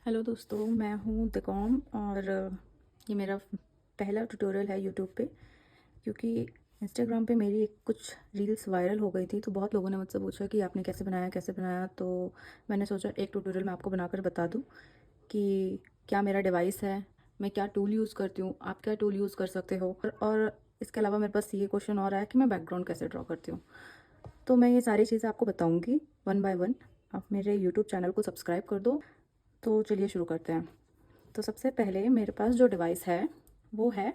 Hello दोस्तों, मैं हूँ दिकॉम और ये मेरा पहला ट्यूटोरियल है यूट्यूब पे। क्योंकि इंस्टाग्राम पे मेरी कुछ रील्स वायरल हो गई थी, तो बहुत लोगों ने मुझसे पूछा कि आपने कैसे बनाया। तो मैंने सोचा एक ट्यूटोरियल मैं आपको बनाकर बता दूँ कि क्या मेरा डिवाइस है, मैं क्या टूल यूज़ करती हूँ, आप क्या टूल यूज़ कर सकते हो। और इसके अलावा मेरे पास ये क्वेश्चन और आया कि मैं बैकग्राउंड कैसे ड्रॉ करती हूँ। तो मैं ये सारी चीज़ें आपको बताऊँगी वन बाय वन। आप मेरे यूट्यूब चैनल को सब्सक्राइब कर दो। तो चलिए शुरू करते हैं। तो सबसे पहले मेरे पास जो डिवाइस है वो है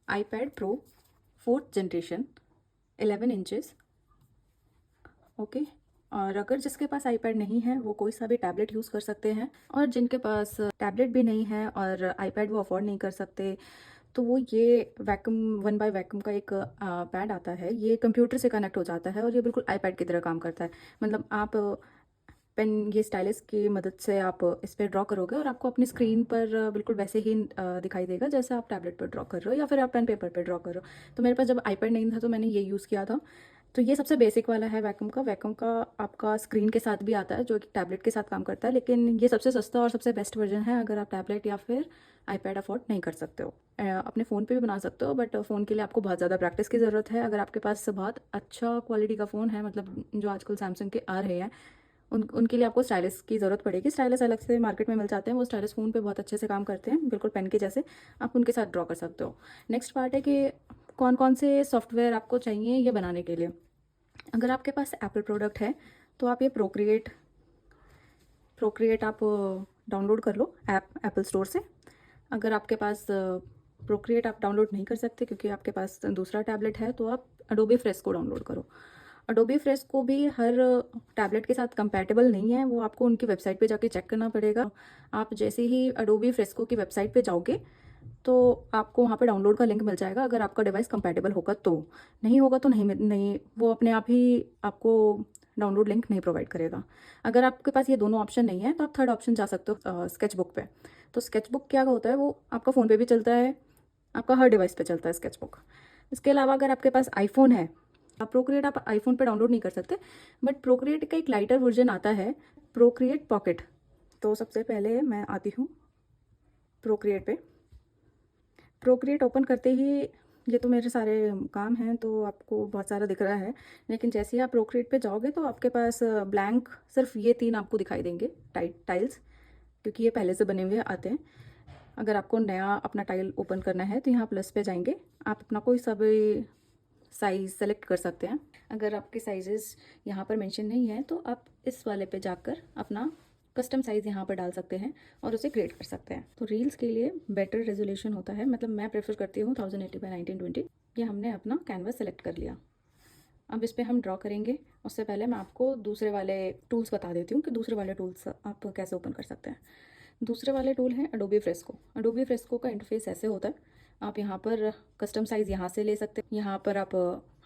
iPad pro 4th generation 11 inches. Okay. और अगर जिसके पास आईपैड नहीं है वो कोई सा भी टैबलेट यूज़ कर सकते हैं, और जिनके पास टैबलेट भी नहीं है और आईपैड वो अफोर्ड नहीं कर सकते, तो वो ये वैक्यूम वन बाय वैक्यूम का एक पैड आता है। ये कंप्यूटर से कनेक्ट हो जाता है और ये बिल्कुल आईपैड की तरह काम करता है। मतलब आप पेन ये स्टाइलस की मदद से आप इस पे ड्रॉ करोगे और आपको अपनी स्क्रीन पर बिल्कुल वैसे ही दिखाई देगा जैसे आप टैबलेट पर ड्रॉ कर रहे हो या फिर आप पेन पेपर पर ड्रॉ कर रहे हो। तो मेरे पास जब आईपैड नहीं था तो मैंने ये यूज़ किया था। तो ये सबसे बेसिक वाला है वैक्यूम का आपका स्क्रीन के साथ भी आता है जो कि टैबलेट के साथ काम करता है, लेकिन ये सबसे सस्ता और सबसे बेस्ट वर्जन है अगर आप टैबलेट या फिर आईपैड अफोर्ड नहीं कर सकते हो। अपने फ़ोन पे भी बना सकते हो, बट फ़ोन के लिए आपको बहुत ज़्यादा प्रैक्टिस की ज़रूरत है। अगर आपके पास बहुत अच्छा क्वालिटी का फ़ोन है, मतलब जो आजकल सैमसंग के आ रहे हैं, उनके लिए आपको स्टाइलिस की ज़रूरत पड़ेगी। स्टाइलिस अलग से मार्केट में मिल जाते हैं, वो स्टाइलिस फ़ोन पे बहुत अच्छे से काम करते हैं, बिल्कुल पेन के जैसे। आप उनके साथ ड्रॉ कर सकते हो। नेक्स्ट पार्ट है कि कौन कौन से सॉफ्टवेयर आपको चाहिए ये बनाने के लिए। अगर आपके पास एप्पल प्रोडक्ट है तो आप ये प्रोक्रिएट आप डाउनलोड कर लो ऐप एप्पल स्टोर से। अगर आपके पास प्रोक्रिएट आप डाउनलोड नहीं कर सकते क्योंकि आपके पास दूसरा टैबलेट है, तो आप अडोबी फ्रेस्को डाउनलोड करो। अडोबी फ्रेस्को भी हर टैबलेट के साथ कंपैटिबल नहीं है, वो आपको उनकी वेबसाइट पे जाके चेक करना पड़ेगा। आप जैसे ही अडोबी फ्रेस्को की वेबसाइट पे जाओगे तो आपको वहाँ पे डाउनलोड का लिंक मिल जाएगा, अगर आपका डिवाइस कंपैटिबल होगा तो। नहीं होगा तो नहीं, वो अपने आप ही आपको डाउनलोड लिंक नहीं प्रोवाइड करेगा। अगर आपके पास ये दोनों ऑप्शन नहीं है तो आप थर्ड ऑप्शन जा सकते हो स्केचबुक पे। तो स्केचबुक क्या होता है, वो आपका फ़ोन पे भी चलता है, आपका हर डिवाइस पे चलता है स्केचबुक। इसके अलावा अगर आपके पास आईफोन है, आप प्रोक्रिएट आप आईफोन पे डाउनलोड नहीं कर सकते, बट प्रोक्रिएट का एक लाइटर वर्जन आता है, प्रोक्रिएट पॉकेट। तो सबसे पहले मैं आती हूँ प्रोक्रिएट पे। प्रोक्रिएट ओपन करते ही ये तो मेरे सारे काम हैं तो आपको बहुत सारा दिख रहा है, लेकिन जैसे ही आप प्रोक्रिएट पे जाओगे तो आपके पास ब्लैंक सिर्फ ये 3 आपको दिखाई देंगे टाइल्स, क्योंकि ये पहले से बने हुए आते हैं। अगर आपको नया अपना टाइल ओपन करना है तो यहाँ प्लस पे जाएंगे, आप अपना कोई सा भी साइज़ सेलेक्ट कर सकते हैं। अगर आपके साइजेस यहाँ पर मेंशन नहीं है तो आप इस वाले पे जाकर अपना कस्टम साइज़ यहाँ पर डाल सकते हैं और उसे क्रिएट कर सकते हैं। तो रील्स के लिए बेटर रेजोल्यूशन होता है, मतलब मैं प्रेफर करती हूँ 1080x1920। ये हमने अपना कैनवास सेलेक्ट कर लिया। अब इस पे हम ड्रॉ करेंगे। उससे पहले मैं आपको दूसरे वाले टूल्स बता देती हूँ कि दूसरे वाले टूल्स आप कैसे ओपन कर सकते हैं। दूसरे वाले टूल हैं अडोबी फ्रेस्को। अडोबी फ्रेस्को का इंटरफेस ऐसे होता है, आप यहाँ पर कस्टम साइज़ यहाँ से ले सकते हैं। यहाँ पर आप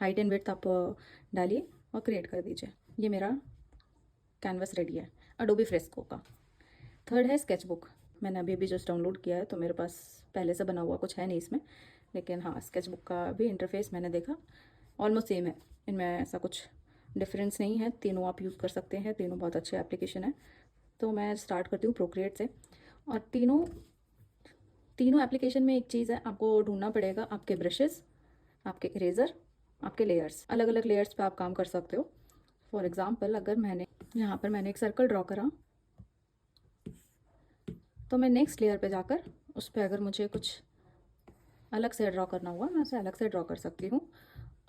हाइट एंड विड्थ आप डालिए और क्रिएट कर दीजिए। ये मेरा कैनवस रेडी है अडोबी फ्रेस्को का। थर्ड है स्केचबुक। मैंने अभी अभी जस्ट डाउनलोड किया है तो मेरे पास पहले से बना हुआ कुछ है नहीं इसमें, लेकिन हाँ स्केचबुक का भी इंटरफेस मैंने देखा ऑलमोस्ट सेम है, इनमें ऐसा कुछ डिफरेंस नहीं है। तीनों आप यूज़ कर सकते हैं, तीनों बहुत अच्छे एप्लीकेशन है। तो मैं स्टार्ट करती हूँ प्रोक्रिएट से। और तीनों तीनों एप्लीकेशन में एक चीज़ है, आपको ढूंढना पड़ेगा आपके ब्रशेस, आपके इरेज़र, आपके लेयर्स। अलग अलग लेयर्स पे आप काम कर सकते हो। फॉर एग्ज़ाम्पल अगर मैंने एक सर्कल ड्रॉ करा, तो मैं नेक्स्ट लेयर पे जाकर उस पर अगर मुझे कुछ अलग से ड्रॉ करना हुआ मैं उसे अलग से ड्रॉ कर सकती हूँ,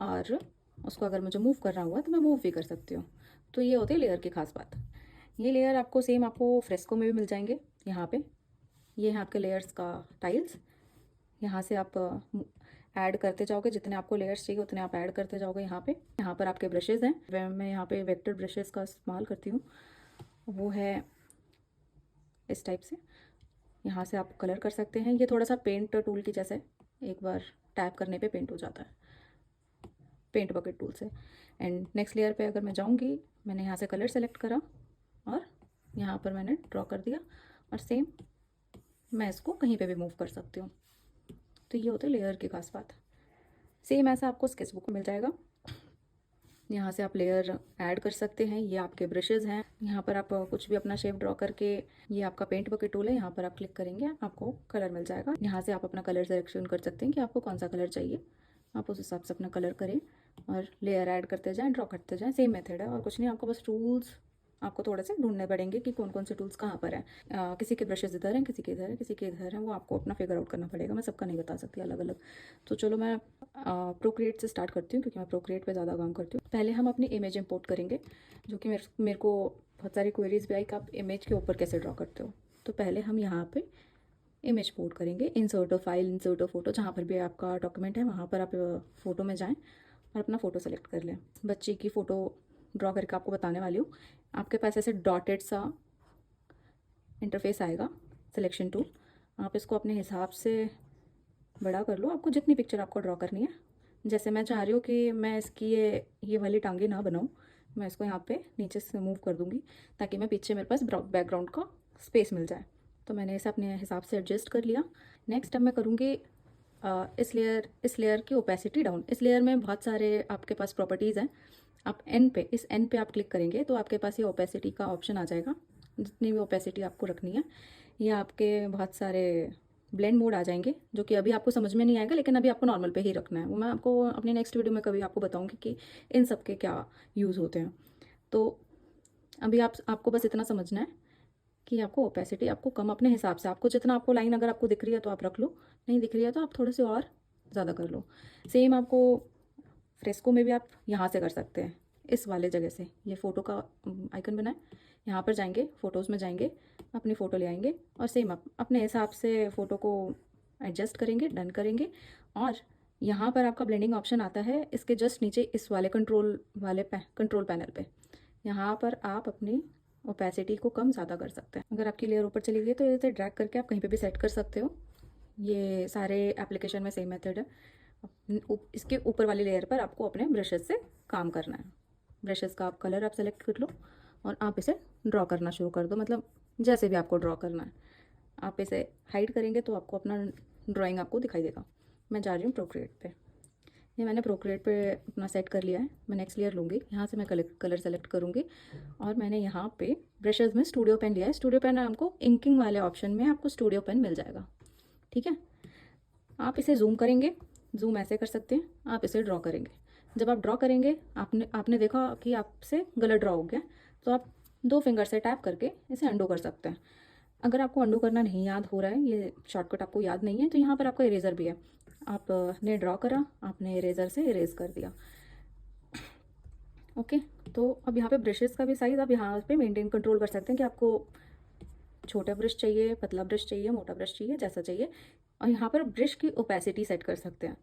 और उसको अगर मुझे मूव करना हुआ तो मैं मूव भी कर सकती हूँ। तो ये होती है लेयर की खास बात। ये लेयर आपको सेम आपको फ्रेस्को में भी मिल जाएंगे। यहाँ पे ये है आपके लेयर्स का टाइल्स। यहाँ से आप ऐड करते जाओगे, जितने आपको लेयर्स चाहिए उतने आप ऐड करते जाओगे। यहाँ पर आपके ब्रशेज़ हैं, मैं यहाँ पे वेक्टर ब्रशेज़ का इस्तेमाल करती हूँ, वो है इस टाइप से। यहाँ से आप कलर कर सकते हैं। ये थोड़ा सा पेंट टूल की जैसे, एक बार टैप करने पे पेंट हो जाता है पेंट बकेट टूल से। एंड नेक्स्ट लेयर पे अगर मैं जाऊँगी, मैंने यहाँ से कलर सेलेक्ट करा और यहाँ पर मैंने ड्रॉ कर दिया, और सेम मैं इसको कहीं पे भी मूव कर सकती हूँ। तो ये होता है लेयर की खास बात। सेम ऐसा आपको स्केचबुक में मिल जाएगा। यहाँ से आप लेयर ऐड कर सकते हैं। ये आपके ब्रशेज़ हैं। यहाँ पर आप कुछ भी अपना शेप ड्रॉ करके, ये आपका पेंट बकेट टूल है, यहाँ पर आप क्लिक करेंगे आपको कलर मिल जाएगा। यहाँ से आप अपना कलर सिलेक्शन कर सकते हैं कि आपको कौन सा कलर चाहिए। आप उस हिसाब से अपना कलर करें और लेयर ऐड करते जाएँ, ड्रॉ करते जाएँ। सेम मेथड है और कुछ नहीं, आपको बस टूल्स आपको थोड़े से ढूंढने पड़ेंगे कि कौन कौन से टूल्स कहाँ पर हैं। किसी के ब्रशेज़ इधर हैं, किसी के इधर है, किसी के इधर है, वो आपको अपना फिगर आउट करना पड़ेगा। मैं सबका नहीं बता सकती, अलग अलग। तो चलो मैं प्रोक्रिएट से स्टार्ट करती हूँ क्योंकि मैं प्रोक्रिएट पे ज़्यादा काम करती हूँ। पहले हम अपनी इमेज इंपोर्ट करेंगे, जो कि मेरे को बहुत सारी क्वेरीज भी आई कि आप इमेज के ऊपर कैसे ड्रॉ करते हो। तो पहले हम यहाँ पे इमेज पोर्ट करेंगे। इंसर्ट फाइल, इंसर्ट फोटो, जहाँ पर भी आपका डॉक्यूमेंट है वहाँ पर आप फ़ोटो में जाएँ और अपना फ़ोटो सेलेक्ट कर लें। बच्ची की फ़ोटो ड्रॉ करके आपको बताने वाली हूँ। आपके पास ऐसे डॉटेड सा इंटरफेस आएगा, सिलेक्शन टूल। आप इसको अपने हिसाब से बड़ा कर लो, आपको जितनी पिक्चर आपको ड्रॉ करनी है। जैसे मैं चाह रही हूँ कि मैं इसकी ये वाली टांगे ना बनाऊँ, मैं इसको यहाँ पे नीचे से मूव कर दूँगी ताकि मैं पीछे मेरे पास बैकग्राउंड का स्पेस मिल जाए। तो मैंने इसे अपने हिसाब से एडजस्ट कर लिया। नेक्स्ट अब मैं करूँगी इस लेयर की ओपेसिटी डाउन। इस लेयर में बहुत सारे आपके पास प्रॉपर्टीज़ हैं। आप इस एन पे आप क्लिक करेंगे तो आपके पास ये ओपेसिटी का ऑप्शन आ जाएगा। जितनी भी ओपेसिटी आपको रखनी है, ये आपके बहुत सारे ब्लेंड मोड आ जाएंगे, जो कि अभी आपको समझ में नहीं आएगा, लेकिन अभी आपको नॉर्मल पे ही रखना है। वो मैं आपको अपनी नेक्स्ट वीडियो में कभी आपको बताऊंगी कि इन सब के क्या यूज़ होते हैं। तो अभी आपको बस इतना समझना है कि आपको ओपेसिटी आपको कम अपने हिसाब से, आपको जितना आपको लाइन अगर आपको दिख रही है तो आप रख लो, नहीं दिख रही है तो आप थोड़े से और ज़्यादा कर लो। सेम आपको फ्रेस्को में भी आप यहाँ से कर सकते हैं। इस वाले जगह से ये फ़ोटो का आइकन बना है, यहाँ पर जाएंगे, फ़ोटोज़ में जाएंगे, अपनी फ़ोटो ले आएंगे और सेम आप अपने हिसाब से फ़ोटो को एडजस्ट करेंगे, डन करेंगे। और यहाँ पर आपका ब्लेंडिंग ऑप्शन आता है, इसके जस्ट नीचे इस वाले कंट्रोल पैनल पे। यहाँ पर आप अपनी ओपेसिटी को कम ज़्यादा कर सकते हैं। अगर आपकी लेयर ऊपर चली गई तो इसे ड्रैग करके आप कहीं पे भी सेट कर सकते हो। ये सारे एप्लीकेशन में सेम मेथड है। इसके ऊपर वाली लेयर पर आपको अपने ब्रशेस से काम करना है। ब्रशेस का आप कलर आप सेलेक्ट कर लो और आप इसे ड्रॉ करना शुरू कर दो, मतलब जैसे भी आपको ड्रॉ करना है। आप इसे हाइड करेंगे तो आपको अपना ड्राइंग आपको दिखाई देगा। मैं जा रही हूँ प्रोक्रिएट पे। ये मैंने प्रोक्रिएट पे अपना सेट कर लिया है। मैं नेक्स्ट लेयर लूँगी, यहाँ से मैं कलर सेलेक्ट करूँगी और मैंने यहाँ पे ब्रशेस में स्टूडियो पेन लिया है। स्टूडियो पेन आपको इंकिंग वाले ऑप्शन में आपको स्टूडियो पेन मिल जाएगा, ठीक है। आप इसे जूम करेंगे, जूम ऐसे कर सकते हैं, आप इसे ड्रॉ करेंगे। जब आप ड्रॉ करेंगे, आपने देखा कि आपसे गलत ड्रॉ हो गया, तो आप 2 फिंगर से टैप करके इसे अंडू कर सकते हैं। अगर आपको अंडू करना नहीं याद हो रहा है, ये शॉर्टकट आपको याद नहीं है, तो यहाँ पर आपका इरेज़र भी है। आपने ड्रॉ करा, आपने इरेज़र से इरेज़ कर दिया। ओके, तो अब यहाँ पे ब्रशेज़ का भी साइज़ आप यहाँ पे मेंटेन कंट्रोल कर सकते हैं कि आपको छोटा ब्रश चाहिए, पतला ब्रश चाहिए, मोटा ब्रश चाहिए, जैसा चाहिए। और यहाँ पर ब्रश की ओपेसिटी सेट कर सकते हैं।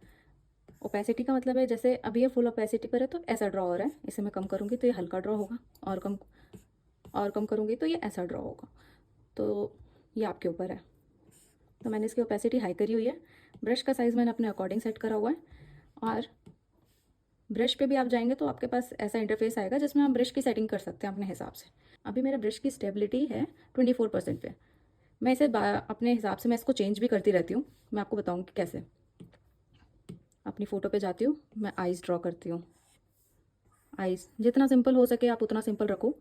ओपेसिटी का मतलब है जैसे अभी ये फुल ओपेसिटी पर है तो ऐसा ड्रॉ हो रहा है, इसे मैं कम करूँगी तो ये हल्का ड्रॉ होगा, और कम करूँगी तो ये ऐसा ड्रॉ होगा। तो ये आपके ऊपर है। तो मैंने इसकी ओपेसिटी हाई करी हुई है। ब्रश का साइज़ मैंने अपने अकॉर्डिंग सेट करा हुआ है। और ब्रश पे भी आप जाएंगे तो आपके पास ऐसा इंटरफेस आएगा जिसमें आप ब्रश की सेटिंग कर सकते हैं अपने हिसाब से। अभी मेरे ब्रश की स्टेबिलिटी है 24% पे। मैं इसे अपने हिसाब से मैं इसको चेंज भी करती रहती हूँ। मैं आपको बताऊँगी कैसे। अपनी फ़ोटो पे जाती हूँ, मैं आइज़ ड्रॉ करती हूँ। आइज़ जितना सिंपल हो सके आप उतना सिंपल रखो।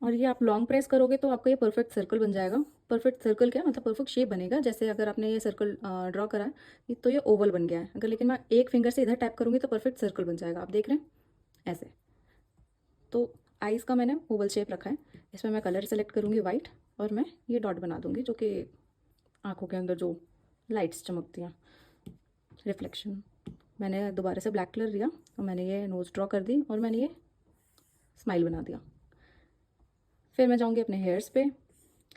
और ये आप लॉन्ग प्रेस करोगे तो आपका ये परफेक्ट सर्कल बन जाएगा। परफेक्ट सर्कल क्या मतलब परफेक्ट शेप बनेगा। जैसे अगर आपने ये सर्कल ड्रॉ करा है तो ये ओवल बन गया है। अगर लेकिन मैं एक फिंगर से इधर टैप करूँगी तो परफेक्ट सर्कल बन जाएगा। आप देख रहे हैं ऐसे। तो आइज़ का मैंने ओवल शेप रखा है। इसमें मैं कलर सेलेक्ट करूँगी वाइट और मैं ये डॉट बना दूँगी, जो कि आँखों के अंदर जो लाइट्स चमकती हैं, रिफ्लेक्शन। मैंने दोबारा से ब्लैक कलर लिया और मैंने ये नोज़ ड्रॉ कर दी और मैंने ये स्माइल बना दिया। फिर मैं जाऊँगी अपने हेयर्स पे।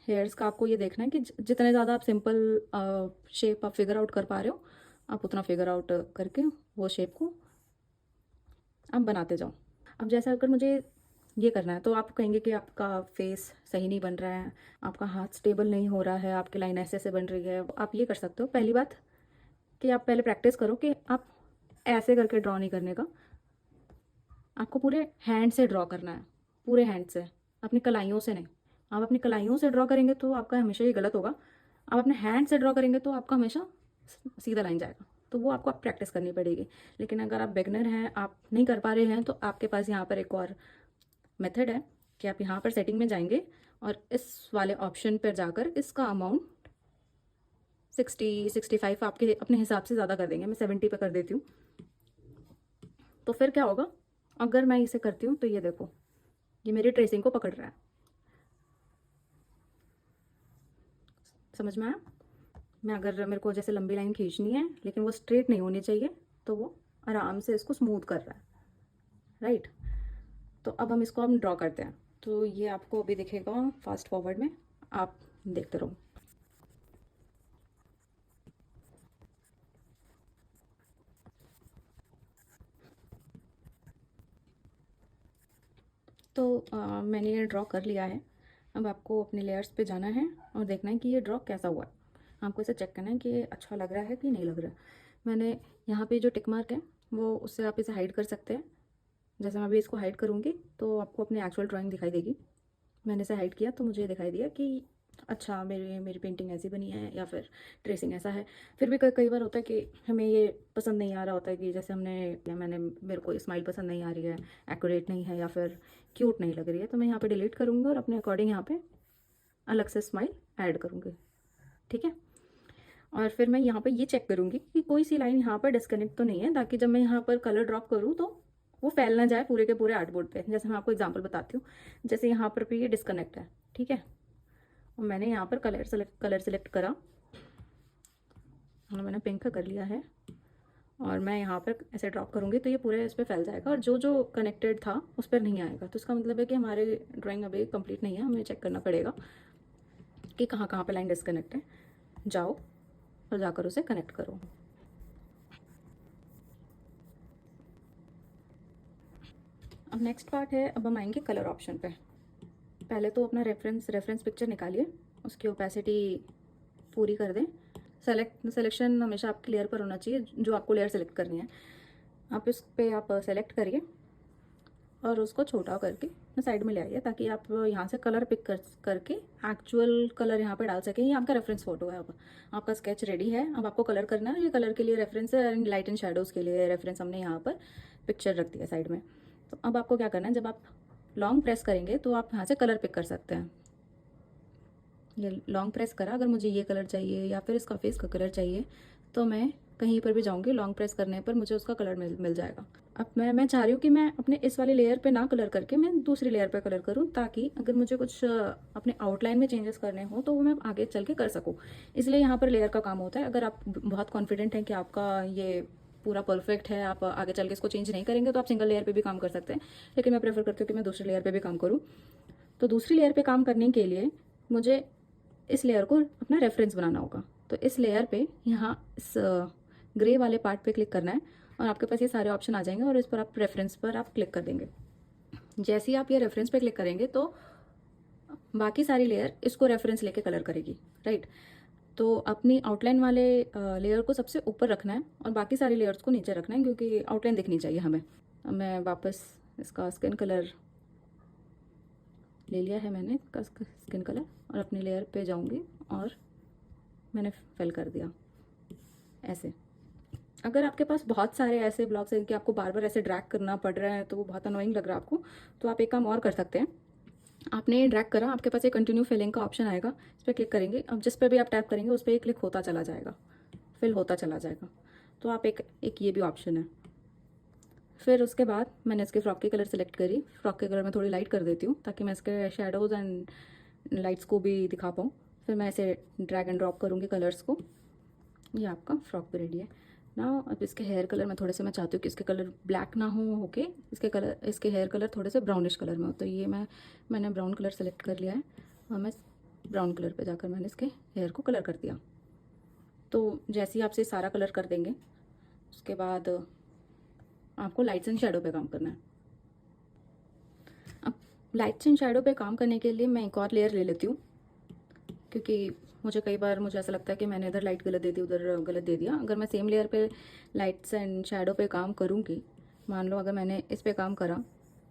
हेयर्स का आपको ये देखना है कि जितने ज़्यादा आप सिंपल शेप आप फिगर आउट कर पा रहे हो, आप उतना फिगर आउट करके वो शेप को आप बनाते जाओ। अब जैसे अगर मुझे ये करना है तो आप कहेंगे कि आपका फेस सही नहीं बन रहा है, आपका हाथ स्टेबल नहीं हो रहा है, आपकी लाइन ऐसे ऐसे बन रही है। आप ये कर सकते हो, पहली बात कि आप पहले प्रैक्टिस करो कि आप ऐसे करके ड्रॉ नहीं करने का, आपको पूरे हैंड से ड्रॉ करना है, पूरे हैंड से, अपनी कलाइयों से नहीं। आप अपनी कलाइयों से ड्रॉ करेंगे तो आपका हमेशा ये गलत होगा। आप अपने हैंड से ड्रॉ करेंगे तो आपका हमेशा सीधा लाइन जाएगा। तो वो आपको प्रैक्टिस करनी पड़ेगी। लेकिन अगर आप बिगनर हैं, आप नहीं कर पा रहे हैं, तो आपके पास यहाँ पर एक और मेथड है कि आप यहाँ पर सेटिंग में जाएंगे और इस वाले ऑप्शन पर जाकर इसका अमाउंट 60-65 आपके अपने हिसाब से ज़्यादा कर देंगे। मैं 70 पे कर देती हूँ। तो फिर क्या होगा, अगर मैं इसे करती हूँ तो ये देखो, ये मेरी ट्रेसिंग को पकड़ रहा है। समझ में आया? मैं अगर मेरे को जैसे लंबी लाइन खींचनी है लेकिन वो स्ट्रेट नहीं होनी चाहिए, तो वो आराम से इसको स्मूथ कर रहा है, राइट। तो अब हम ड्रॉ करते हैं। तो ये आपको अभी दिखेगा फास्ट फॉरवर्ड में, आप देखते रहो। तो मैंने ये ड्रॉ कर लिया है। अब आपको अपने लेयर्स पे जाना है और देखना है कि ये ड्रॉ कैसा हुआ है। आपको इसे चेक करना है कि ये अच्छा लग रहा है कि नहीं लग रहा है। मैंने यहाँ पे जो टिक मार्क है वो, उससे आप इसे हाइड कर सकते हैं। जैसे मैं अभी इसको हाइड करूँगी तो आपको अपनी एक्चुअल ड्राइंग दिखाई देगी। मैंने इसे हाइड किया तो मुझे दिखाई दिया कि अच्छा मेरी मेरी पेंटिंग ऐसी बनी है या फिर ट्रेसिंग ऐसा है। फिर भी कई कई बार होता है कि हमें ये पसंद नहीं आ रहा होता है कि जैसे मेरे को स्माइल पसंद नहीं आ रही है, एक्यूरेट नहीं है या फिर क्यूट नहीं लग रही है, तो मैं यहाँ पे डिलीट करूँगी और अपने अकॉर्डिंग यहाँ पे अलग से स्माइल ऐड करूँगी। ठीक है। और फिर मैं यहाँ पे ये चेक करूँगी कि कोई सी लाइन यहाँ पर डिस्कनेक्ट तो नहीं है, ताकि जब मैं यहाँ पर कलर ड्रॉप करूँ तो वो फैल ना जाए पूरे के पूरे आर्टबोर्ड पे। जैसे मैं आपको एग्जांपल बताती हूँ, जैसे यहाँ पर भी ये डिस्कनेक्ट है, ठीक है। और मैंने यहाँ पर कलर सेलेक्ट करा और मैंने पिंक कर लिया है और मैं यहाँ पर ऐसे ड्रॉप करूँगी तो ये पूरे इस पर फैल जाएगा और जो जो कनेक्टेड था उस पर नहीं आएगा। तो इसका मतलब है कि हमारी ड्राइंग अभी कंप्लीट नहीं है, हमें चेक करना पड़ेगा कि कहाँ कहाँ पे लाइन डिस्कनेक्ट है। जाओ और जाकर उसे कनेक्ट करो। अब नेक्स्ट पार्ट है, अब हम आएंगे कलर ऑप्शन पे। पहले तो अपना रेफरेंस पिक्चर निकालिए, उसकी ओपेसिटी पूरी कर दें। सिलेक्शन हमेशा आपके लेयर पर होना चाहिए, जो आपको लेयर सेलेक्ट करनी है। आप इस पे आप सेलेक्ट करिए और उसको छोटा करके साइड में ले आइए, ताकि आप यहाँ से कलर पिक करके एक्चुअल कलर यहाँ पे डाल सकें। ये आपका रेफरेंस फोटो है। अब आपका स्केच रेडी है, अब आपको कलर करना है। ये कलर के लिए रेफरेंस है, लाइट एंड शेडोज़ के लिए रेफरेंस हमने यहाँ पर पिक्चर रख दिया साइड में। तो अब आपको क्या करना है, जब आप लॉन्ग प्रेस करेंगे तो आप यहाँ से कलर पिक कर सकते हैं। ये लॉन्ग प्रेस करा, अगर मुझे ये कलर चाहिए या फिर इसका फेस का कलर चाहिए तो मैं कहीं पर भी जाऊँगी, लॉन्ग प्रेस करने पर मुझे उसका कलर मिल जाएगा। अब मैं चाह रही हूँ कि मैं अपने इस वाले लेयर पे ना कलर करके मैं दूसरी लेयर पे कलर करूँ, ताकि अगर मुझे कुछ अपने आउटलाइन में चेंजेस करने हो तो वो मैं आगे चल के कर सकूँ। इसलिए यहाँ पर लेयर का काम होता है। अगर आप बहुत कॉन्फिडेंट हैं कि आपका ये पूरा परफेक्ट है, आप आगे चल के इसको चेंज नहीं करेंगे, तो आप सिंगल लेयर पे भी काम कर सकते हैं। लेकिन मैं प्रेफर करती हूँ कि मैं दूसरी लेयर पे भी काम करूँ। तो दूसरी लेयर पे काम करने के लिए मुझे इस लेयर को अपना रेफरेंस बनाना होगा। तो इस लेयर पे यहाँ इस ग्रे वाले पार्ट पे क्लिक करना है और आपके पास ये सारे ऑप्शन आ जाएंगे और इस पर आप रेफरेंस पर आप क्लिक कर देंगे। जैसे ही आप ये रेफरेंस पे क्लिक करेंगे तो बाकी सारी लेयर इसको रेफरेंस लेके कलर करेगी, राइट। तो अपनी आउटलाइन वाले लेयर को सबसे ऊपर रखना है और बाकी सारी लेयर्स को नीचे रखना है, क्योंकि आउटलाइन दिखनी चाहिए हमें। अब मैं वापस इसका स्किन कलर ले लिया है मैंने, इसका स्किन कलर, और अपनी लेयर पे जाऊंगी और मैंने फिल कर दिया ऐसे। अगर आपके पास बहुत सारे ऐसे ब्लॉक्स हैं कि आपको बार बार ऐसे ड्रैग करना पड़ रहा है, तो वो बहुत अनोइंग लग रहा है आपको, तो आप एक काम और कर सकते हैं। आपने ड्रैग करा, आपके पास एक कंटिन्यू फिलिंग का ऑप्शन आएगा, इस पर क्लिक करेंगे। अब जिस पे भी आप टैप करेंगे उस पर क्लिक होता चला जाएगा, फिल होता चला जाएगा। तो आप एक ये भी ऑप्शन है। फिर उसके बाद मैंने इसके फ्रॉक की कलर सेलेक्ट करी। फ्रॉक के कलर मैं थोड़ी लाइट कर देती हूँ ताकि मैं इसके शेडोज़ एंड लाइट्स को भी दिखा पाऊँ। फिर मैं ऐसे ड्रैग एंड ड्रॉप करूँगी कलर्स को। ये आपका फ्रॉक भी रेडी है ना। अब इसके हेयर कलर मैं थोड़े से, मैं चाहती हूँ कि इसके कलर ब्लैक ना हो के इसके हेयर कलर थोड़े से ब्राउनिश कलर में हो। तो ये मैंने ब्राउन कलर सेलेक्ट कर लिया है और मैं ब्राउन कलर पे जाकर मैंने इसके हेयर को कलर कर दिया। तो जैसे ही आपसे सारा कलर कर देंगे उसके बाद आपको लाइट्स एंड शेडो पे काम करना है। अब लाइट्स एंड शेडो पे काम करने के लिए मैं एक और लेयर ले लेती हूँ, क्योंकि मुझे ऐसा लगता है कि मैंने इधर लाइट गलत दे दी, उधर गलत दे दिया। अगर मैं सेम लेयर पे लाइट्स एंड शेडो पे काम करूँगी, मान लो अगर मैंने इस पे काम करा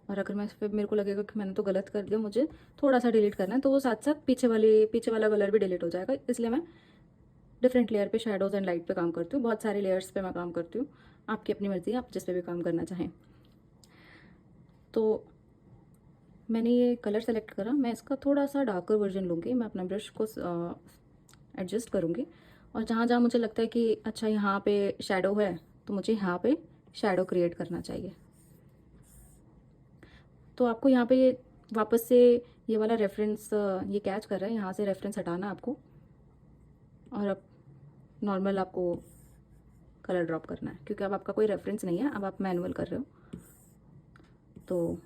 और अगर मैं इस पर मेरे को लगेगा कि मैंने तो गलत कर दिया, मुझे थोड़ा सा डिलीट करना है, तो वो साथ साथ पीछे वाला कलर भी डिलीट हो जाएगा। इसलिए मैं डिफरेंट लेयर पे शेडोज़ एंड लाइट पे काम करती हूँ, बहुत सारे लेयर्स पे मैं काम करती हूँ। आपकी अपनी मर्ज़ी है, आप जिस पे भी काम करना चाहें। तो मैंने ये कलर सेलेक्ट करा, मैं इसका थोड़ा सा डार्कर वर्जन लूँगी। मैं अपना ब्रश को एडजस्ट करूँगी और जहाँ जहाँ मुझे लगता है कि अच्छा यहाँ पे शेडो है, तो मुझे यहाँ पे शेडो क्रिएट करना चाहिए। तो आपको यहाँ पे ये वापस से ये वाला रेफरेंस ये कैच कर रहा है, यहाँ से रेफरेंस हटाना आपको और अब नॉर्मल आपको कलर ड्रॉप करना है, क्योंकि अब आपका कोई रेफरेंस नहीं है, अब आप मैनुअल कर रहे हो। तो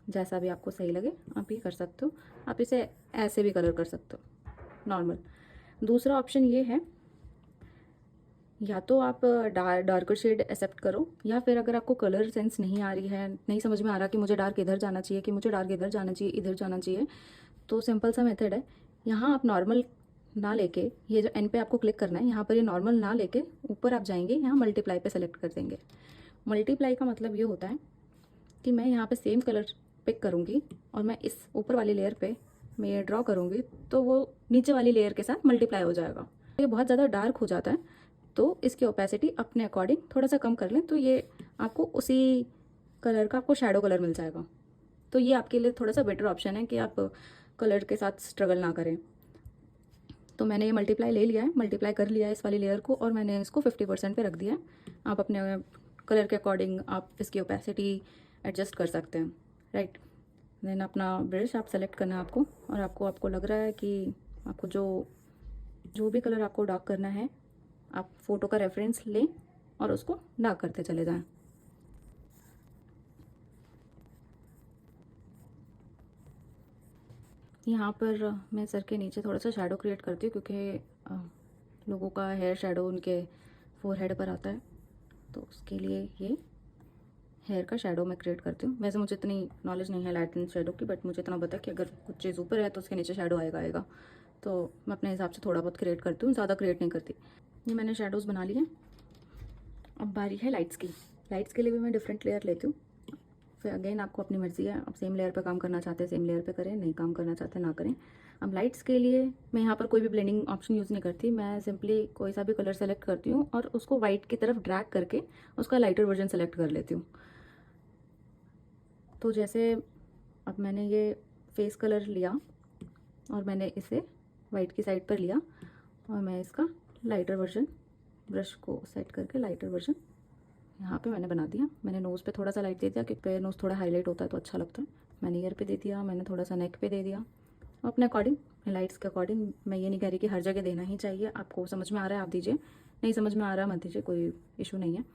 जैसा भी आपको सही लगे आप ये कर सकते हो। आप इसे ऐसे भी कलर कर सकते हो नॉर्मल। दूसरा ऑप्शन ये है, या तो आप डार्कर शेड एक्सेप्ट करो, या फिर अगर आपको कलर सेंस नहीं आ रही है, नहीं समझ में आ रहा कि मुझे डार्क इधर जाना चाहिए, कि मुझे डार्क इधर जाना चाहिए, इधर जाना चाहिए, तो सिंपल सा मेथड है। यहाँ आप नॉर्मल ना लेके, ये जो एन पे आपको क्लिक करना है, यहाँ पर ये नॉर्मल ना लेके ऊपर आप जाएंगे, यहाँ मल्टीप्लाई पे सेलेक्ट कर देंगे। मल्टीप्लाई का मतलब ये होता है कि मैं यहाँ पे सेम कलर पिक करूँगी और मैं इस ऊपर वाली लेयर पे मैं ये ड्रॉ करूँगी, तो वो नीचे वाली लेयर के साथ मल्टीप्लाई हो जाएगा। ये बहुत ज़्यादा डार्क हो जाता है, तो इसकी ओपेसिटी अपने अकॉर्डिंग थोड़ा सा कम कर लें, तो ये आपको उसी कलर का आपको शेडो कलर मिल जाएगा। तो ये आपके लिए थोड़ा सा बेटर ऑप्शन है कि आप कलर के साथ स्ट्रगल ना करें। तो मैंने ये मल्टीप्लाई ले लिया है, मल्टीप्लाई कर लिया है इस वाली लेयर को, और मैंने इसको 50% पे रख दिया है। आप अपने कलर के अकॉर्डिंग आप इसकी ओपेसिटी एडजस्ट कर सकते हैं, राइट। देन अपना ब्रश आप सेलेक्ट करना है आपको, और आपको लग रहा है कि आपको जो भी कलर आपको डार्क करना है, आप फ़ोटो का रेफरेंस लें और उसको डार्क करते चले जाएं। यहाँ पर मैं सर के नीचे थोड़ा सा शेडो क्रिएट करती हूँ, क्योंकि लोगों का हेयर शेडो उनके फोरहेड पर आता है, तो उसके लिए ये हेयर का शेडो मैं क्रिएट करती हूँ। वैसे मुझे इतनी नॉलेज नहीं है लाइट एंड शेडो की, बट मुझे इतना पता है कि अगर कुछ चीज़ ऊपर है तो उसके नीचे शेडो आएगा। तो मैं अपने हिसाब से थोड़ा बहुत क्रिएट करती हूँ, ज़्यादा क्रिएट नहीं करती। ये मैंने शेडोज़ बना लिए। अब बारी है लाइट्स की। लाइट्स के लिए भी मैं डिफरेंट लेयर लेती हूँ। फिर अगेन आपको अपनी मर्ज़ी है, आप सेम लेयर पे काम करना चाहते हैं सेम लेयर पे करें, नहीं काम करना चाहते ना करें। अब लाइट्स के लिए मैं यहाँ पर कोई भी ब्लेंडिंग ऑप्शन यूज़ नहीं करती, मैं सिंपली कोई सा भी कलर सेलेक्ट करती हूँ और उसको वाइट की तरफ ड्रैग करके उसका लाइटर वर्जन सेलेक्ट कर लेती हूँ। तो जैसे अब मैंने ये फेस कलर लिया और मैंने इसे वाइट की साइड पर लिया, और मैं इसका लाइटर वर्जन ब्रश को सेट करके लाइटर वर्जन यहाँ पे मैंने बना दिया। मैंने नोज़ पे थोड़ा सा लाइट दे दिया, क्योंकि नोज़ थोड़ा हाईलाइट होता है तो अच्छा लगता है। मैंने ईयर पे दे दिया, मैंने थोड़ा सा नेक पे दे दिया, अपने अकॉर्डिंग, लाइट्स के अकॉर्डिंग। मैं ये नहीं कह रही कि हर जगह देना ही चाहिए, आपको समझ में आ रहा है आप दीजिए, नहीं समझ में आ रहा मत दीजिए, कोई इशू नहीं है।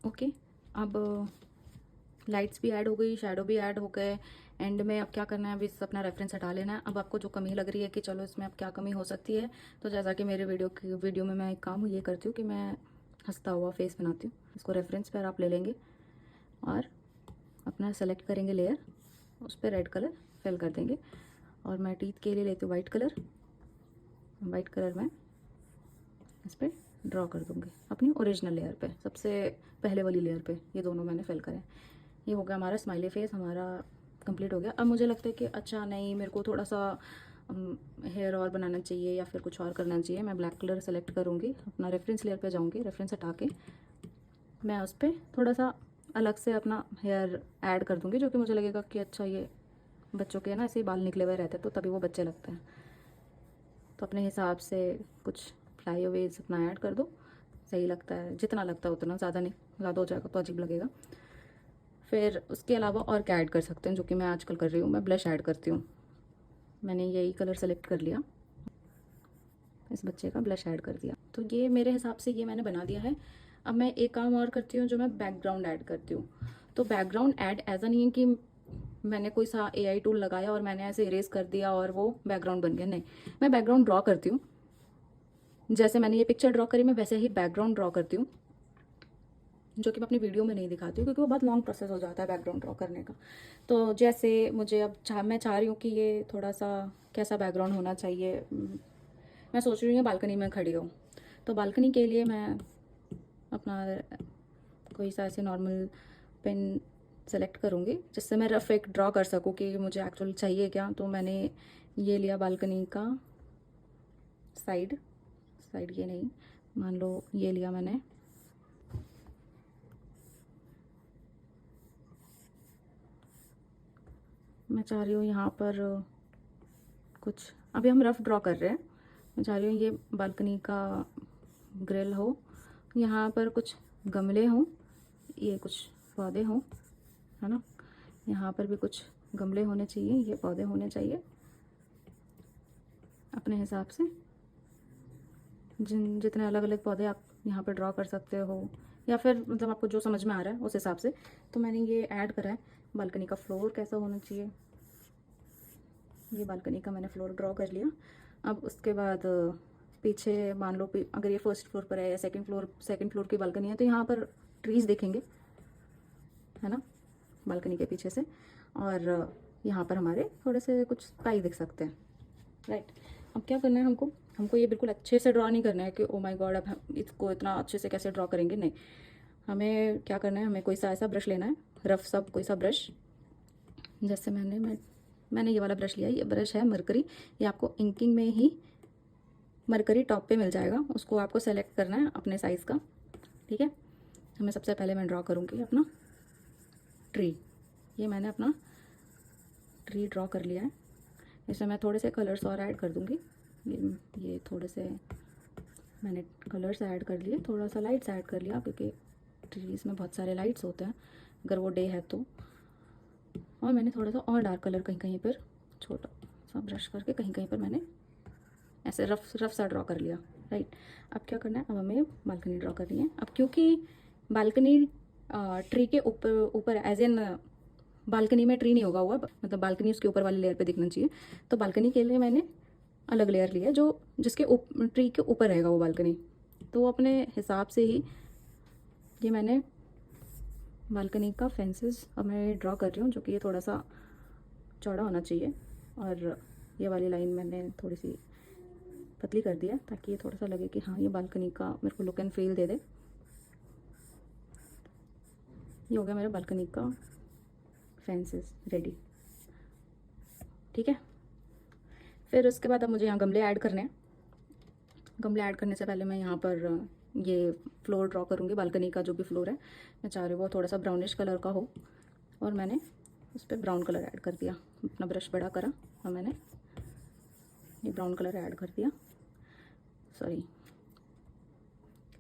ओके, अब लाइट्स भी ऐड हो गई, शेडो भी ऐड हो गए। एंड में अब क्या करना है, अभी इस अपना रेफरेंस हटा लेना है। अब आपको जो कमी लग रही है कि चलो इसमें अब क्या कमी हो सकती है, तो जैसा कि मेरे वीडियो में मैं एक काम ये करती हूँ कि मैं हंसता हुआ फेस बनाती हूँ। इसको रेफरेंस पर आप ले लेंगे और अपना सेलेक्ट करेंगे लेयर, उस पर रेड कलर फिल कर देंगे, और मैं टीथ के लिए लेती हूँ वाइट कलर। वाइट कलर मैं इस पर ड्रॉ कर दूँगी अपनी ओरिजिनल लेयर पे, सबसे पहले वाली लेयर पे। ये दोनों मैंने फिल करें। ये हो गया हमारा स्माइली फेस, हमारा कंप्लीट हो गया। अब मुझे लगता है कि अच्छा नहीं, मेरे को थोड़ा सा हेयर और बनाना चाहिए या फिर कुछ और करना चाहिए। मैं ब्लैक कलर सेलेक्ट करूँगी, अपना रेफरेंस लेयर पे जाऊँगी, रेफरेंस हटा के मैं उस पर थोड़ा सा अलग से अपना हेयर ऐड कर दूँगी, जो कि मुझे लगेगा कि अच्छा ये बच्चों के ना ऐसे ही बाल निकले हुए रहते हैं, तो तभी वो बच्चे लगते हैं। तो अपने हिसाब से कुछ फ्लाई ओवेज अपना ऐड कर दो, सही लगता है, जितना लगता है उतना, ज़्यादा नहीं, ज़्यादा हो जाएगा तो अजीब लगेगा। फिर उसके अलावा और क्या ऐड कर सकते हैं, जो कि मैं आजकल कर रही हूँ, मैं ब्लश ऐड करती हूँ। मैंने यही कलर सेलेक्ट कर लिया, इस बच्चे का ब्लश ऐड कर दिया। तो ये मेरे हिसाब से ये मैंने बना दिया है। अब मैं एक काम और करती हूँ, जो मैं बैकग्राउंड ऐड करती हूँ। तो बैकग्राउंड ऐड ऐसा नहीं है कि मैंने कोई सा AI टूल लगाया और मैंने ऐसे इरेज कर दिया और वो बैकग्राउंड बन गया, नहीं। मैं बैकग्राउंड ड्रॉ करती हूँ, जैसे मैंने ये पिक्चर ड्रॉ करी मैं वैसे ही बैकग्राउंड ड्रॉ करती हूँ, जो कि मैं अपनी वीडियो में नहीं दिखाती हूँ, क्योंकि वो बहुत लॉन्ग प्रोसेस हो जाता है बैकग्राउंड ड्रॉ करने का। तो जैसे मुझे अब मैं चाह रही हूँ कि ये थोड़ा सा कैसा बैकग्राउंड होना चाहिए, मैं सोच रही हूँ बालकनी में खड़ी हूँ, तो बालकनी के लिए मैं अपना कोई सा ऐसे नॉर्मल पेन सेलेक्ट करूँगी जिससे मैं रफ एक ड्रॉ कर सकूँ कि मुझे एक्चुअल चाहिए क्या। तो मैंने ये लिया बालकनी का साइड, ये नहीं, मान लो ये लिया मैंने। मैं चाह रही हूँ यहाँ पर कुछ, अभी हम रफ ड्रॉ कर रहे हैं। मैं चाह रही हूँ ये बालकनी का ग्रिल हो, यहाँ पर कुछ गमले हों, ये कुछ पौधे हों, है ना। यहाँ पर भी कुछ गमले होने चाहिए, ये पौधे होने चाहिए। अपने हिसाब से जितने अलग अलग पौधे आप यहाँ पर ड्रॉ कर सकते हो, या फिर मतलब आपको जो समझ में आ रहा है उस हिसाब से। तो मैंने ये ऐड करा है। बालकनी का फ्लोर कैसा होना चाहिए, ये बालकनी का मैंने फ्लोर ड्रॉ कर लिया। अब उसके बाद पीछे मान लो अगर ये फर्स्ट फ्लोर पर है या सेकंड फ्लोर की बालकनी है, तो यहाँ पर ट्रीज़ दिखेंगे, है ना, बालकनी के पीछे से। और यहाँ पर हमारे थोड़े से कुछ स्काई दिख सकते हैं, राइट। अब क्या करना है हमको ये बिल्कुल अच्छे से ड्रॉ नहीं करना है कि ओ माय गॉड अब हम इसको इतना अच्छे से कैसे ड्रॉ करेंगे, नहीं। हमें क्या करना है, हमें कोई सा ऐसा ब्रश लेना है, रफ सा कोई सा ब्रश। जैसे मैंने ये वाला ब्रश लिया है, ये ब्रश है मरकरी। ये आपको इंकिंग में ही मरकरी टॉप पे मिल जाएगा, उसको आपको सेलेक्ट करना है अपने साइज़ का, ठीक है। हमें सबसे पहले मैं ड्रॉ करूँगी अपना ट्री। ये मैंने अपना ट्री ड्रॉ कर लिया है। इसमें मैं थोड़े से कलर्स और ऐड कर दूँगी। ये थोड़े से मैंने कलर्स ऐड कर लिए, थोड़ा सा लाइट्स ऐड कर लिया, क्योंकि ट्रीज़ में बहुत सारे लाइट्स होते हैं अगर वो डे है तो। और मैंने थोड़ा सा और डार्क कलर कहीं कहीं पर छोटा सा ब्रश करके कहीं कहीं पर मैंने ऐसे रफ सा ड्रॉ कर लिया, राइट। अब क्या करना है, अब हमें बालकनी ड्रॉ करनी है। अब क्योंकि बालकनी ट्री के ऊपर एज एन बालकनी में ट्री नहीं होगा हुआ, मतलब बालकनी उसके ऊपर वाली लेयर पे दिखना चाहिए। तो बालकनी के लिए मैंने अलग लेयर लिया जो जिसके ट्री के ऊपर रहेगा वो बालकनी। तो अपने हिसाब से ही ये मैंने बालकनी का फेंसेस अब मैं ड्रॉ कर रही हूँ, जो कि ये थोड़ा सा चौड़ा होना चाहिए। और ये वाली लाइन मैंने थोड़ी सी पतली कर दिया ताकि ये थोड़ा सा लगे कि हाँ ये बालकनी का मेरे को लुक एंड फील दे दे। ये हो गया मेरा बालकनी का फेंसेस रेडी, ठीक है। फिर उसके बाद अब मुझे यहाँ गमले ऐड करने हैं। गमले ऐड करने से पहले मैं यहाँ पर ये फ्लोर ड्रॉ करूँगी। बालकनी का जो भी फ्लोर है मैं चाह रही हूँ वो थोड़ा सा ब्राउनिश कलर का हो, और मैंने उस पर ब्राउन कलर ऐड कर दिया। अपना ब्रश बड़ा करा और मैंने ये ब्राउन कलर ऐड कर दिया। सॉरी,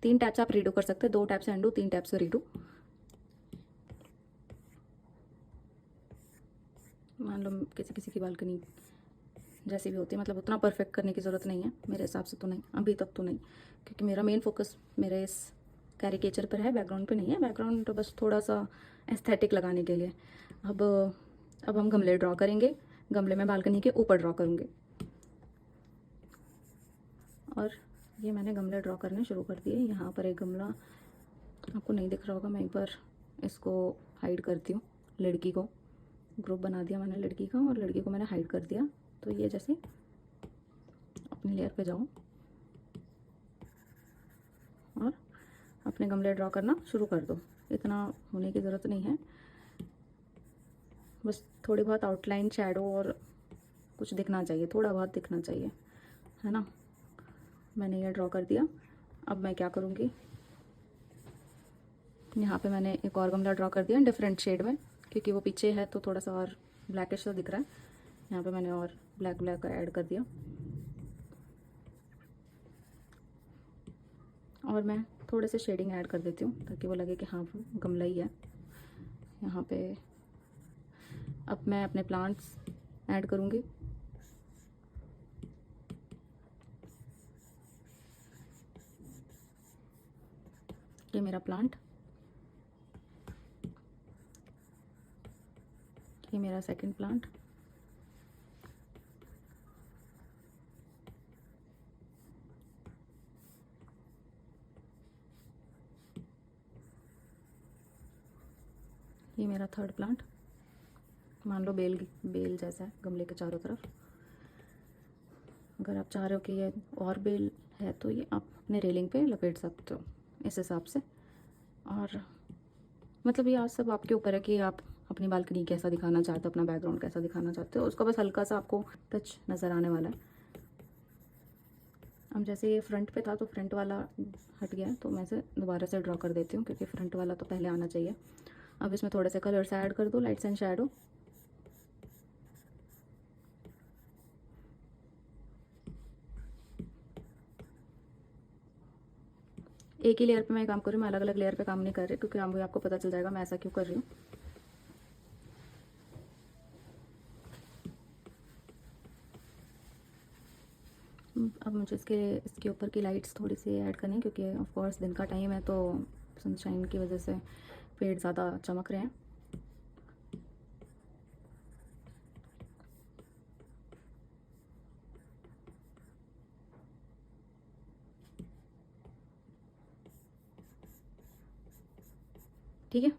3 टैप से आप रीडू कर सकते हैं, 2 टैप से अंडू, 3 टैप से रीडू। मान लो किसी किसी की बालकनी जैसी भी होती है, मतलब उतना परफेक्ट करने की ज़रूरत नहीं है मेरे हिसाब से, तो नहीं, अभी तक तो नहीं, क्योंकि मेरा मेन फोकस मेरे इस कैरिकेचर पर है, बैकग्राउंड पे नहीं है। बैकग्राउंड तो बस थोड़ा सा एस्थेटिक लगाने के लिए। अब हम गमले ड्रॉ करेंगे। गमले में बालकनी के ऊपर ड्रॉ करूँगी, और ये मैंने गमले ड्रॉ करने शुरू कर दिए। यहाँ पर एक गमला आपको नहीं दिख रहा होगा, मैं एक बार इसको हाइड करती हूँ। लड़की को ग्रुप बना दिया मैंने लड़की का, और लड़की को मैंने हाइड कर दिया। तो ये जैसे अपनी लेयर पे जाओ और अपने गमले ड्रॉ करना शुरू कर दो। इतना होने की ज़रूरत नहीं है, बस थोड़ी बहुत आउटलाइन, शैडो और कुछ दिखना चाहिए, थोड़ा बहुत दिखना चाहिए, है ना। मैंने ये ड्रॉ कर दिया। अब मैं क्या करूँगी, यहाँ पे मैंने एक और गमला ड्रॉ कर दिया डिफरेंट शेड में, क्योंकि वो पीछे है तो थोड़ा सा और ब्लैकिश सा दिख रहा है। यहाँ पे मैंने और ब्लैक ऐड कर दिया, और मैं थोड़े से शेडिंग ऐड कर देती हूँ ताकि वो लगे कि हाँ वो गमला ही है। यहाँ पे अब मैं अपने प्लांट्स ऐड करूँगी। ये मेरा प्लांट, ये मेरा सेकंड प्लांट, ये मेरा थर्ड प्लांट। मान लो बेल जैसा है गमले के चारों तरफ। अगर आप चाह रहे हो कि ये और बेल है तो ये आप अपने रेलिंग पे लपेट सकते हो इस हिसाब से। और मतलब ये आज सब आपके ऊपर है कि आप अपनी बालकनी कैसा दिखाना चाहते हो, अपना बैकग्राउंड कैसा दिखाना चाहते हो, उसका बस हल्का सा आपको टच नज़र आने वाला है। अब जैसे ये फ्रंट पे था तो फ्रंट वाला हट गया, तो मैं इसे दोबारा से ड्रॉ कर देती हूँ क्योंकि फ्रंट वाला तो पहले आना चाहिए। अब इसमें थोड़े से कलर्स ऐड कर दो, लाइट्स एंड शैडो। एक ही लेयर पे मैं काम कर रही हूँ, मैं अलग अलग लेयर पे काम नहीं कर रही क्योंकि आपको पता चल जाएगा मैं ऐसा क्यों कर रही हूँ। अब मुझे इसके ऊपर की लाइट्स थोड़ी सी ऐड करनी है क्योंकि ऑफ कोर्स दिन का टाइम है तो सनशाइन की वजह से पेड़ ज़्यादा चमक रहे हैं। ठीक है,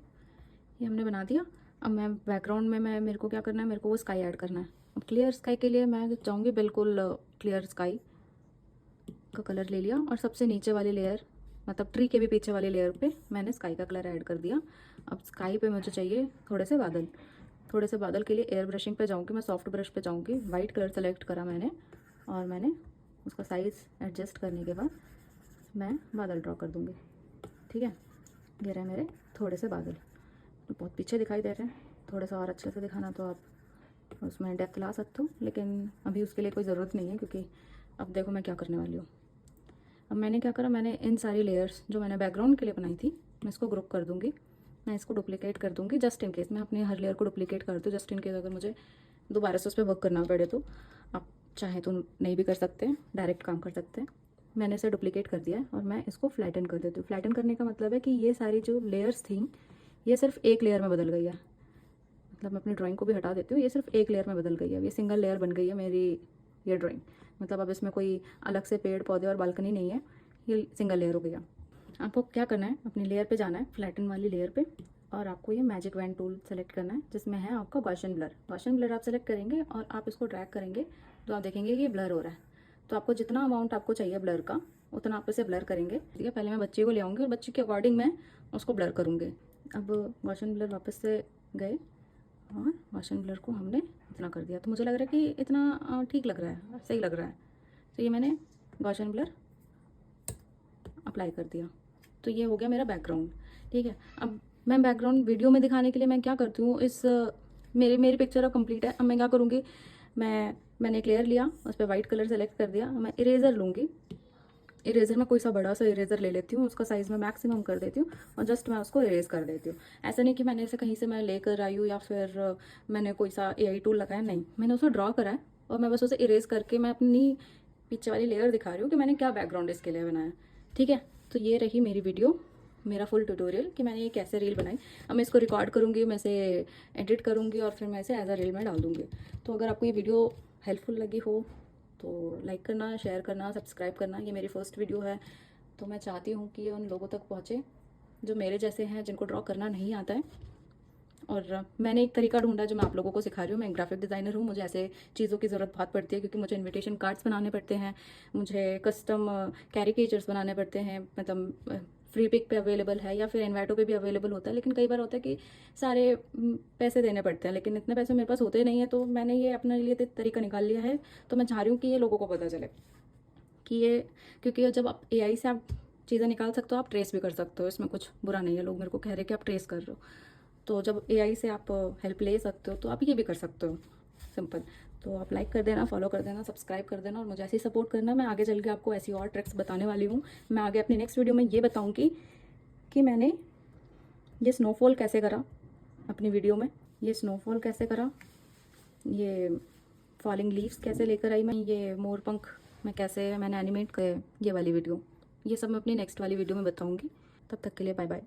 ये हमने बना दिया। अब मैं बैकग्राउंड में मेरे को क्या करना है, मेरे को वो स्काई ऐड करना है। अब क्लियर स्काई के लिए मैं चाहूँगी बिल्कुल क्लियर स्काई का कलर ले लिया और सबसे नीचे वाली लेयर, मतलब ट्री के भी पीछे वाली लेयर पे मैंने स्काई का कलर ऐड कर दिया। अब स्काई पे मुझे चाहिए थोड़े से बादल। थोड़े से बादल के लिए एयर ब्रशिंग पे जाऊँगी, मैं सॉफ्ट ब्रश पे जाऊँगी। वाइट कलर सेलेक्ट करा मैंने और मैंने उसका साइज़ एडजस्ट करने के बाद मैं बादल ड्रॉ कर दूँगी। ठीक है, ये रहे मेरे थोड़े से बादल। तो बहुत पीछे दिखाई दे रहे हैं, थोड़ा सा और अच्छे से दिखाना तो आप उसमें डेप्थ ला सकते हो, लेकिन अभी उसके लिए कोई ज़रूरत नहीं है क्योंकि अब देखो मैं क्या करने वाली हूँ। अब मैंने क्या करा, मैंने इन सारी लेयर्स जो मैंने बैकग्राउंड के लिए बनाई थी मैं इसको ग्रुप कर दूँगी। मैं इसको डुप्लीकेट कर दूँगी जस्ट इन केस, मैं अपनी हर लेयर को डुप्लीकेट कर दूँ जस्ट इन केस अगर मुझे दोबारा से उस पर वर्क करना पड़े तो। आप चाहे तो नहीं भी कर सकते, डायरेक्ट काम कर सकते हैं। मैंने इसे डुप्लीकेट कर दिया है और मैं इसको फ्लैटन कर देती हूँ। फ्लैटन करने का मतलब है कि ये सारी जो लेयर्स थी ये सिर्फ एक लेयर में बदल गई है। मतलब मैं अपनी ड्राइंग को भी हटा देती हूँ, ये सिर्फ एक लेयर में बदल गई है, ये सिंगल लेयर बन गई है मेरी ये ड्राइंग। मतलब अब इसमें कोई अलग से पेड़ पौधे और बालकनी नहीं है, ये सिंगल लेयर हो गया। आपको क्या करना है, अपनी लेयर पे जाना है, फ्लैटन वाली लेयर पे, और आपको ये मैजिक वैन टूल सेलेक्ट करना है जिसमें है आपका गॉसियन ब्लर। गॉसियन ब्लर आप सेलेक्ट करेंगे और आप इसको ड्रैग करेंगे तो आप देखेंगे कि ये ब्लर हो रहा है। तो आपको जितना अमाउंट आपको चाहिए ब्लर का उतना आप इसे ब्लर करेंगे। ठीक है, पहले मैं बच्चे को ले आऊँगी और बच्चे के अकॉर्डिंग मैं उसको ब्लर करूँगी। अब गॉसियन ब्लर वापस से गए और गॉसियन ब्लर को हमने इतना कर दिया, तो मुझे लग रहा है कि इतना ठीक लग रहा है, सही लग रहा है। तो ये मैंने गॉसियन ब्लर अप्लाई कर दिया, तो ये हो गया मेरा बैकग्राउंड। ठीक है, अब मैं बैकग्राउंड वीडियो में दिखाने के लिए मैं क्या करती हूँ, मेरी पिक्चर अब कंप्लीट है। अब मैं क्या करूँगी, मैंने एक लेयर लिया, उस पर वाइट कलर सेलेक्ट कर दिया। मैं इरेज़र लूँगी, इरेज़र में कोई सा बड़ा सा इरेज़र ले लेती हूँ, उसका साइज़ मैं मैक्सिमम कर देती हूँ और जस्ट मैं उसको इरेज़ कर देती हूँ। ऐसा नहीं कि मैंने इसे कहीं से मैं लेकर आई हूँ या फिर मैंने कोई सा एआई टूल लगाया, नहीं, मैंने उसे ड्रॉ करा है और मैं बस उसे इरेज़ करके मैं अपनी पीछे वाली लेयर दिखा रही हूँ कि मैंने क्या बैकग्राउंड इसके लिए बनाया। ठीक है, तो ये रही मेरी वीडियो, मेरा फुल ट्यूटोरियल कि मैंने ये कैसे रील बनाई। अब मैं इसको रिकॉर्ड करूँगी, मैं इसे एडिट करूँगी और फिर मैं इसे एज अ रील में डाल दूँगी। तो अगर आपको ये वीडियो हेल्पफुल लगी हो तो लाइक करना, शेयर करना, सब्सक्राइब करना। ये मेरी फर्स्ट वीडियो है तो मैं चाहती हूँ कि ये उन लोगों तक पहुँचे जो मेरे जैसे हैं, जिनको ड्रॉ करना नहीं आता है। और मैंने एक तरीका ढूंढा जो मैं आप लोगों को सिखा रही हूँ। मैं एक ग्राफिक डिज़ाइनर हूँ, मुझे ऐसे चीज़ों की ज़रूरत बहुत पड़ती है क्योंकि मुझे इनविटेशन कार्ड्स बनाने पड़ते हैं, मुझे कस्टम कैरिकेचर्स बनाने पड़ते हैं। मतलब फ्री पिक पे अवेलेबल है या फिर इन्वाइटो पे भी अवेलेबल होता है, लेकिन कई बार होता है कि सारे पैसे देने पड़ते हैं, लेकिन इतने पैसे मेरे पास होते नहीं है। तो मैंने ये अपने लिए तरीका निकाल लिया है, तो मैं चाह रही हूँ कि ये लोगों को पता चले कि ये, क्योंकि जब आप एआई से आप चीज़ें निकाल सकते हो, आप ट्रेस भी कर सकते हो, इसमें कुछ बुरा नहीं है। लोग मेरे को कह रहे हैं कि आप ट्रेस कर रहे हो, तो जब एआई से आप हेल्प ले सकते हो तो आप ये भी कर सकते हो, सिंपल। तो आप लाइक कर देना, फॉलो कर देना, सब्सक्राइब कर देना और मुझे ऐसे ही सपोर्ट करना। मैं आगे चल के आपको ऐसी और ट्रिक्स बताने वाली हूँ। मैं आगे अपनी नेक्स्ट वीडियो में ये बताऊँगी कि मैंने ये स्नोफॉल कैसे करा अपनी वीडियो में, ये स्नोफॉल कैसे करा, ये फॉलिंग लीव्स कैसे लेकर आई मैं, ये मोर पंख मैं कैसे मैंने एनिमेट किया, ये वाली वीडियो, ये सब मैं अपनी नेक्स्ट वाली वीडियो में बताऊँगी। तब तक के लिए बाय बाय।